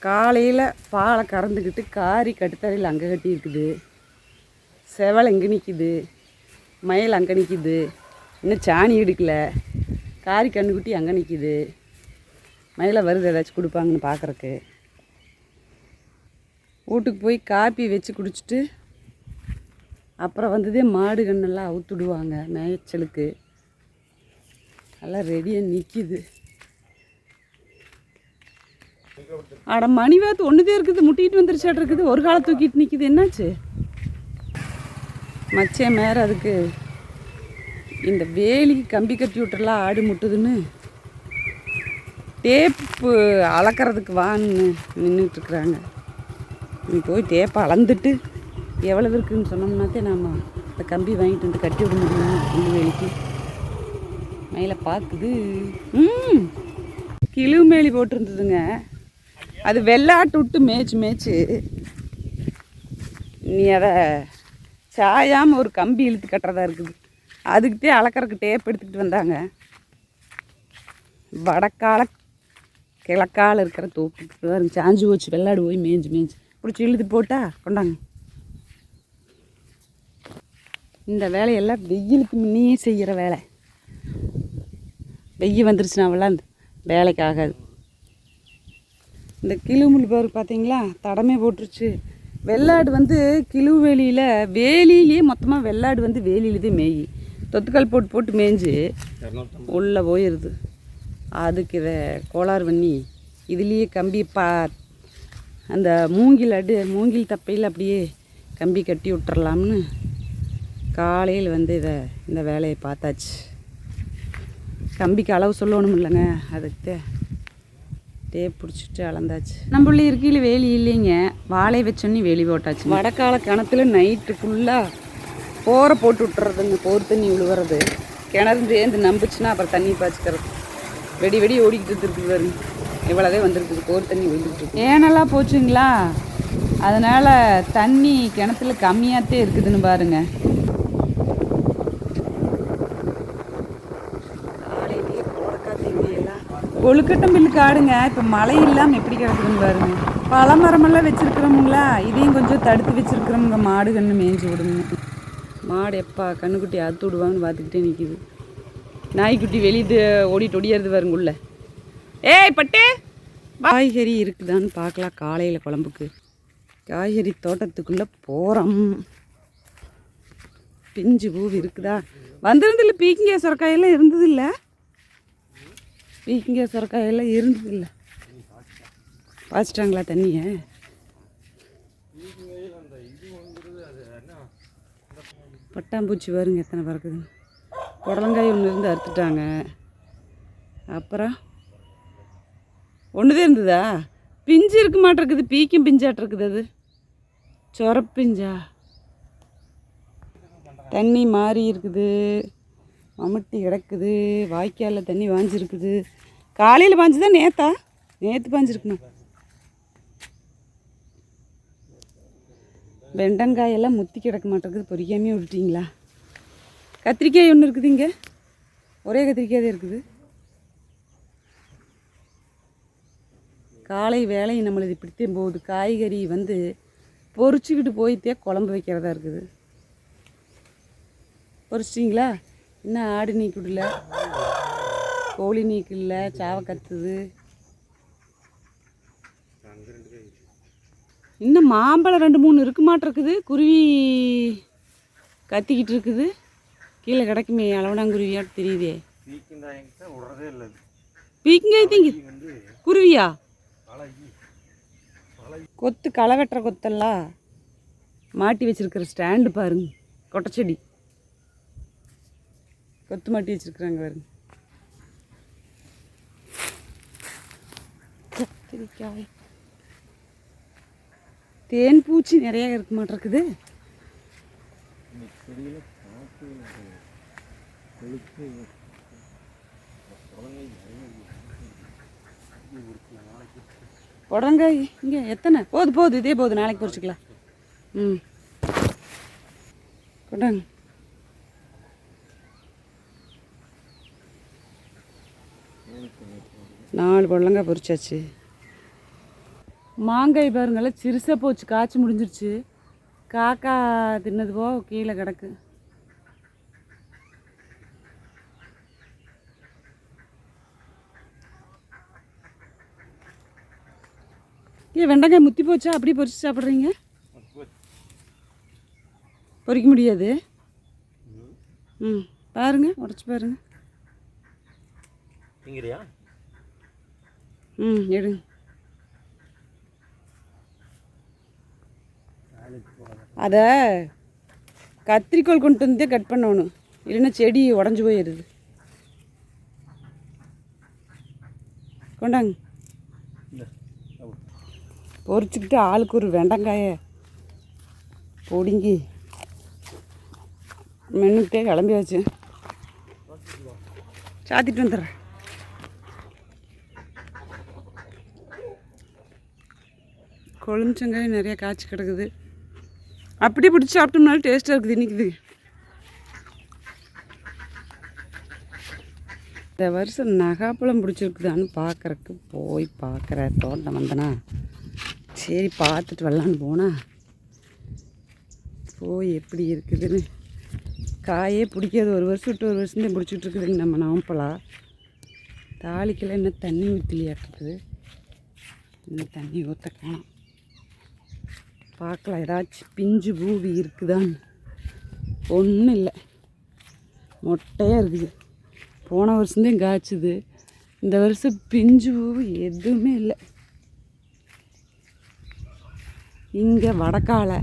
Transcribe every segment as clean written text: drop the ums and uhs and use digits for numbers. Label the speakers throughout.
Speaker 1: காலையில் பாலை கறந்துக்கிட்டு காரி கட்டுத்தரையில் அங்கே கட்டி இருக்குது. செவலை இங்கே நிற்கிது, மயில் அங்கே நிற்கிது, இன்னும் சாணி எடுக்கலை. காரி கண்ணுக்குட்டி அங்கே நிற்கிது. மயிலை வருது ஏதாச்சும் கொடுப்பாங்கன்னு பார்க்குறக்கு. வீட்டுக்கு போய் காப்பி வச்சு குடிச்சிட்டு அப்புறம் வந்ததே மாடு கண்ணெல்லாம் அவுத்துடுவாங்க மேய்ச்சலுக்கு. எல்லாம் ரெடியாக நிற்கிது. அட மணி வேத்து ஒன்றுதே இருக்குது, முட்டிக்கிட்டு வந்துருச்சாட்டு இருக்குது. ஒரு காலை தூக்கிட்டு நிற்கிது. என்னாச்சு மச்சே மேலே அதுக்கு இந்த வேலிக்கு கம்பி கட்டி விட்டுறலாம் ஆடு முட்டுதுன்னு டேப்பு அளக்கிறதுக்கு வான்னு நின்றுட்டுருக்குறாங்க. நீ போய் டேப்பை அளந்துட்டு எவ்வளவு இருக்குதுன்னு சொன்னோம்னாத்தே நாம் அந்த கம்பி வாங்கிட்டு வந்து கட்டி விட முடியும். இந்த வேலிக்கு மயிலை பார்க்குது. கிழு மேலி போட்டிருந்ததுங்க, அது வெள்ளாட்டு விட்டு மேய்ச்சி நீ அதை சாயாமல் ஒரு கம்பி இழுத்து கட்டுறதா இருக்குது. அதுக்கிட்டே அளக்கறக்கு டேப் எடுத்துக்கிட்டு வந்தாங்க. வடக்கால கிழக்கால இருக்கிற தோப்புக்கு தான் சாஞ்சு போச்சு. வெள்ளாடு போய் மேய்ஞ்சி பிடிச்சி இழுத்து போட்டா கொண்டாங்க. இந்த வேலையெல்லாம் வெயிலுக்கு முன்னையே செய்கிற வேலை. வெயில் வந்துருச்சுன்னா அவெல்லாம் வேலைக்கு ஆகாது. இந்த கிழுமுள் பாரு பார்த்தீங்களா, தடமே போட்டுருச்சு. வெள்ளாடு வந்து கிழு வேலியிலேயே மொத்தமாக வெள்ளாடு வந்து வேலியிலே மேயி தொத்துக்கால் போட்டு மேய்ஞ்சி உள்ளே போயிடுது. அதுக்கு இதை கோளாறு பண்ணி இதுலேயே கம்பி அந்த மூங்கில் தப்பையில் அப்படியே கம்பி கட்டி விட்டுறலாம்னு காலையில் வந்து இந்த வேலையை பார்த்தாச்சு. கம்பிக்கு அளவு சொல்லணும் இல்லைங்க, அதுக்கு டேப் பிடிச்சிட்டு அளந்தாச்சு. நம்மள இருக்கையில் வேலி இல்லைங்க, வாழை வச்சோன்னே வேலி போட்டாச்சு. வடக்கால கிணத்துல நைட்டு ஃபுல்லாக போரை போட்டு விட்டுறதுங்க. போர் தண்ணி விழுவுறது, கிணறு சேர்ந்து நம்புச்சுன்னா அப்புறம் தண்ணி பாய்ச்சிக்கிறது. வெடி ஓடிக்கிட்டு இருக்குது பாருங்க. இவ்வளோதே வந்துருக்குது, போர் தண்ணி விழுந்துட்டு. ஏனெல்லாம் போச்சுங்களா, அதனால் தண்ணி கிணத்துல கம்மியாகத்தே இருக்குதுன்னு பாருங்க. கொழுக்கட்டம் பில்லு காடுங்க இப்போ மழை இல்லாமல் எப்படி கிடக்குதுன்னு பாருங்க. பழ மரமெல்லாம் வச்சுருக்குறோமுங்களா, இதையும் கொஞ்சம் தடுத்து வச்சுருக்குறோமுங்க. மாடு கன்று மேய்ஞ்சி விடுங்க. மாடு எப்பா கண்ணுக்குட்டி அறுத்து விடுவாங்கன்னு பார்த்துக்கிட்டே நிற்கிது. நாய்க்குட்டி வெளியே ஓடிட்டு ஒடியாது பாருங்க உள்ள. ஏய் பட்டு, காய்கறி இருக்குதான்னு பார்க்கலாம். காலையில் குழம்புக்கு காய்கறி தோட்டத்துக்குள்ளே போகிறோம். பிஞ்சு பூ இருக்குதா? வந்துருந்தில்ல பீக்கிங்க சுரக்காயெல்லாம் இருந்ததில்ல. பீக்கிங்க சுரக்காயெல்லாம் இருந்ததில்லை. பாய்ச்சிட்டாங்களா தண்ணியை? பட்டாம்பூச்சி வருங்க எத்தனை பறக்குது. புடலங்காய் ஒன்று இருந்து அறுத்துட்டாங்க. அப்புறம் ஒன்றுதே இருந்ததா? பிஞ்சு இருக்க மாட்டிருக்குது, பீக்கும் பிஞ்சாட்டிருக்குது. அது சொரப்பிஞ்சா. தண்ணி மாறி இருக்குது, மம்முட்டி கிடக்குது. வாய்க்காலில் தண்ணி வாஞ்சிருக்குது. காலையில் பாஞ்சுதான் நேற்று பாஞ்சிருக்கணும். வெண்டங்காயெல்லாம் முத்தி கிடக்க மாட்டேங்குது, பொறிக்காமே விட்டுட்டிங்களா? கத்திரிக்காய் ஒன்று இருக்குது இங்கே, ஒரே கத்திரிக்காய் தான் இருக்குது. காலை வேலை நம்மளது இப்படித்தான் போகுது. காய்கறி வந்து பொறிச்சிக்கிட்டு போயிட்டே குழம்பு வைக்கிறதா இருக்குது. பொறிச்சிட்டிங்களா? இன்னும் ஆடு நீக்கிடல, கோழி நீக்கிடல, சாவை கத்துது. இன்னும் மாம்பழம் 2-3 இருக்க மாட்டிருக்குது. குருவி கத்திக்கிட்டு இருக்குது. கீழே கிடக்குமே அளவடாங்குருவியாட்டு தெரியுதே. பீக்கிங்காய் திங்கி குருவியா? கொத்து களை வெட்டுற கொத்தெல்லாம் மாட்டி வச்சிருக்கிற ஸ்டாண்டு பாருங்க. கொட்டைச்செடி கொத்து மாட்டி வச்சிருக்கிறாங்க பாருங்க. கத்திரிக்காய், தேன் பூச்சி நிறைய இருக்க மாட்டிருக்குது. புடலங்காய் இங்கே எத்தனை போகுது இதே போகுது, நாளைக்கு பொறிச்சிக்கலாம். கொண்டாங்க. நாலு புடலங்காய் பொரிச்சாச்சு. மாங்காய் பாருங்களேன் சிறுசாக போச்சு, காய்ச்சி முடிஞ்சிருச்சு. காக்கா தின்னது போ கீழே கிடக்கு. ஏன் வெண்டைக்காய் முத்தி போச்சா? அப்படியே பொரிச்சு சாப்பிட்றீங்க? பொரிக்க முடியாது. ம், பாருங்க, உடச்சி பாருங்க. ம், எடுங்க. அதை கத்திரிக்கோல் கொண்டு வந்து கட் பண்ணணும், இல்லைன்னா செடி உடஞ்சி போயிடுது. கொண்டாங்க. பொரிச்சுக்கிட்டு ஆளுக்கு ஒரு வெண்டங்காயை பொடிங்கி மென்னுக்கிட்டே கிளம்பியாச்சு. சாத்திட்டு வந்துடுறேன். கொழுஞ்சங்காய் நிறையா காய்ச்சி கிடக்குது. அப்படியே பிடிச்சி சாப்பிட்டோம்னாலும் டேஸ்ட்டாக இருக்குது. இன்றைக்குது இந்த வருஷம் நகாப்பழம் பிடிச்சிருக்குதான்னு பார்க்குறக்கு போய் பார்க்குற தோட்டம் வந்தனா, சரி பார்த்துட்டு வரலான்னு போனால் போய் எப்படி இருக்குதுன்னு காயே பிடிக்காது. ஒரு வருஷம் விட்டு ஒரு வருஷம் தான் பிடிச்சிட்டு இருக்குதுங்க நம்ம நவம்பழம். தாளிக்கெல்லாம் இன்னும் தண்ணி ஊற்றலையாட்டுருக்குது. இன்னும் தண்ணி ஊற்ற காணும். பார்க்கலாம் ஏதாச்சும் பிஞ்சு பூவி இருக்குதான்னு. ஒன்றும் இல்லை, மொட்டையாக இருக்குது. போன வருஷம்தான் காய்ச்சுது. இந்த வருஷம் பிஞ்சு பூவு எதுவுமே இல்லை. இங்கே வடக்காலை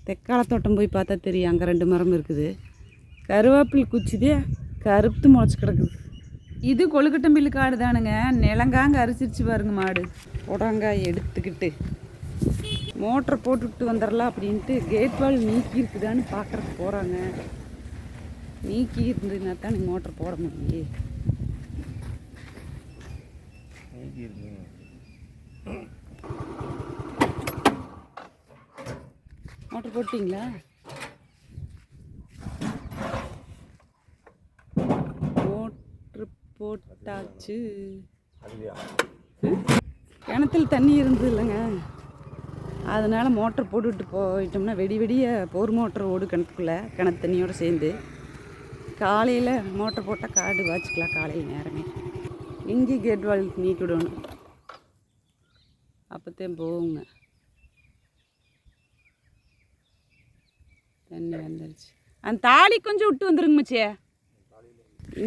Speaker 1: தெக்கால தோட்டம் போய் பார்த்தா தெரியும், அங்கே 2 மரம் இருக்குது. கருவேப்பில் குச்சிதே கருத்து முளைச்சி கிடக்குது. இது கொழுக்கட்டம்பில்லு காடு தானுங்க. நிலங்காங்க அரிசிச்சு பாருங்க மாடு. உடங்காய் எடுத்துக்கிட்டு மோட்டரை போட்டுக்கிட்டு வந்துடலாம் அப்படின்ட்டு கேட் வால் நீக்கி இருக்குதான்னு பார்க்குறக்கு போகிறாங்க. நீக்கி இருந்ததுன்னா தான் நீ மோட்டர் போட முடியும். மோட்டர் போட்டிங்களா? மோட்ரு போட்டாச்சு. கிணத்துல தண்ணி இருந்தது இல்லைங்க, அதனால் மோட்டர் போட்டுவிட்டு போயிட்டோம்னா வெடிய போர் மோட்டர் ஓடு கிணத்துக்குள்ளே, கிணத்து தண்ணியோடு சேர்ந்து. காலையில் மோட்டர் போட்டால் காடு வாச்சிக்கலாம் காலையில் நேரமே. இங்கே கேட் வால் நீக்கி விடணும், அப்போத்தான் போகுங்க. தண்ணி வந்துடுச்சு. அந்த தாலி கொஞ்சம் விட்டு வந்துருங்க மச்சே.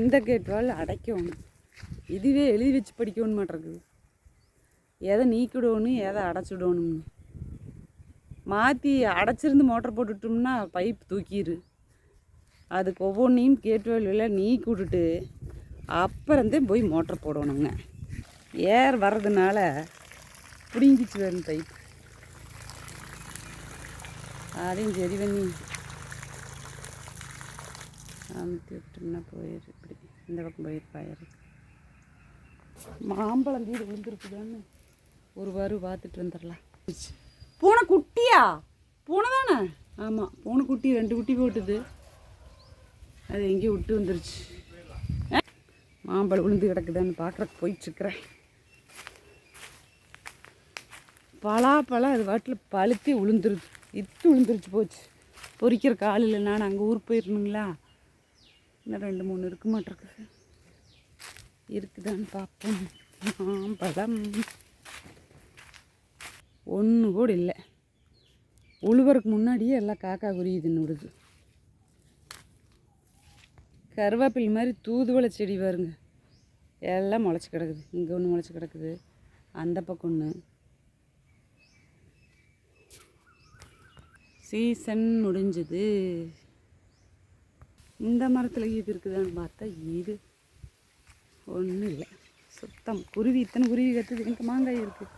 Speaker 1: இந்த கேட் வால் அடைக்கணும். இதுவே எழுதி வச்சு படிக்கணும் மாட்டேங்குது. எதை நீக்கிடணும் எதை அடைச்சிடணும். மாற்றி அடைச்சிருந்து மோட்டர் போட்டுவிட்டோம்னா பைப் தூக்கிடு. அதுக்கு ஒவ்வொன்றையும் கேட் வால்வில் நீக்கி விட்டுட்டு அப்புறம்தான் போய் மோட்டர் போடணுங்க. ஏர் வர்றதுனால பிடிங்கிச்சு வரும் பைப். அதையும் சரி பண்ணி அமுத்தி விட்டோம்னா போயிடு. இப்படி இந்த பக்கம் போயிருப்பாயிரு. மாம்பழம் வீடு விழுந்துருக்குதான்னு ஒரு வாரம் பார்த்துட்டு வந்துடலாம். பூனை குட்டியா? பூனை தானே? ஆமாம், பூனை குட்டி 2 குட்டி போட்டுது. அது எங்கேயும் விட்டு வந்துருச்சு. மாம்பழம் விழுந்து கிடக்குதான்னு பார்க்குறக்கு போயிட்டுருக்குறேன். பலாப்பழம் அது வாட்டில் பழுத்தி விழுந்துருது. விழுந்துருச்சு போச்சு. பொறிக்கிற காலையில் நான் அங்கே ஊருக்கு போயிருந்தீங்களா, இன்னும் 2-3 இருக்க மாட்டிருக்கு. இருக்குதான்னு பார்ப்போம். மாம்பழம் ஒன்று கூட இல்லை. உழுவருக்கு முன்னாடியே எல்லாம் காக்கா குருவிதுன்னு விடுது. கருவேப்பில் மாதிரி தூதுவளை செடி பாருங்க, எல்லாம் முளைச்சி கிடக்குது. இங்கே ஒன்று முளைச்சி கிடக்குது, அந்த பக்கம் ஒன்று. சீசன் முடிஞ்சுது. இந்த மரத்தில் இது இருக்குதான்னு பார்த்தா இது ஒன்றும் இல்லை, சுத்தம். குருவி இத்தனை குருவி கற்றுது. எனக்கு மாங்காய் இருக்குது.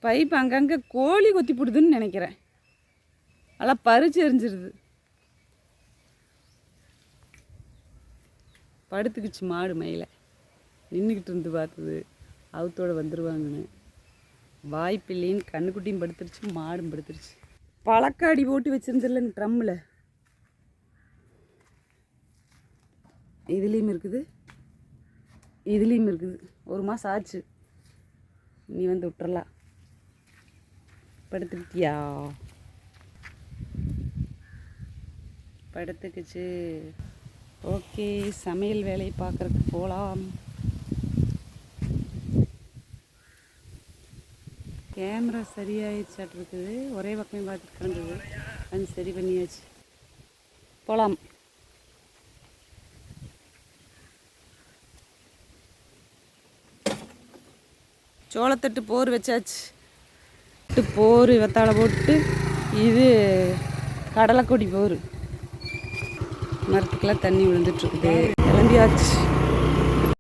Speaker 1: பைப் அங்கங்கே கோழி கொத்தி போடுதுன்னு நினைக்கிறேன். அதெல்லாம் பறிச்சு எரிஞ்சிருது. படுத்துக்குச்சு மாடு மயில. நின்றுக்கிட்டு இருந்து பார்த்தது அவுத்தோடு வந்துடுவாங்கன்னு. வாய்ப்பில்லைன்னு கண்ணுக்குட்டியும் படுத்துருச்சு, மாடும் படுத்துருச்சு. பழக்காடி போட்டு வச்சுருந்துடலங்க ட்ரம்மில். இதுலேயும் இருக்குது, இதுலேயும் இருக்குது. 1 மாதம் ஆச்சு. நீ வந்து விட்டுறலாம். படுத்துக்கிட்டியா? படுத்துக்குச்சு. ஓகே, சமையல் வேலையை பார்க்குறதுக்கு போகலாம். கேமரா சரியாயிடுச்சாட்டு இருக்குது. ஒரே பக்கமே பார்த்துட்டு கிடந்தது. அது சரி பண்ணியாச்சு. போகலாம். சோளத்தட்டு போர் வச்சாச்சு. போர் வெத்தாழை போட்டு, இது கடலைக்கொடி போர். மரத்துக்கெல்லாம் தண்ணி விழுந்துட்டுருக்குது. கிளம்பியாச்சு.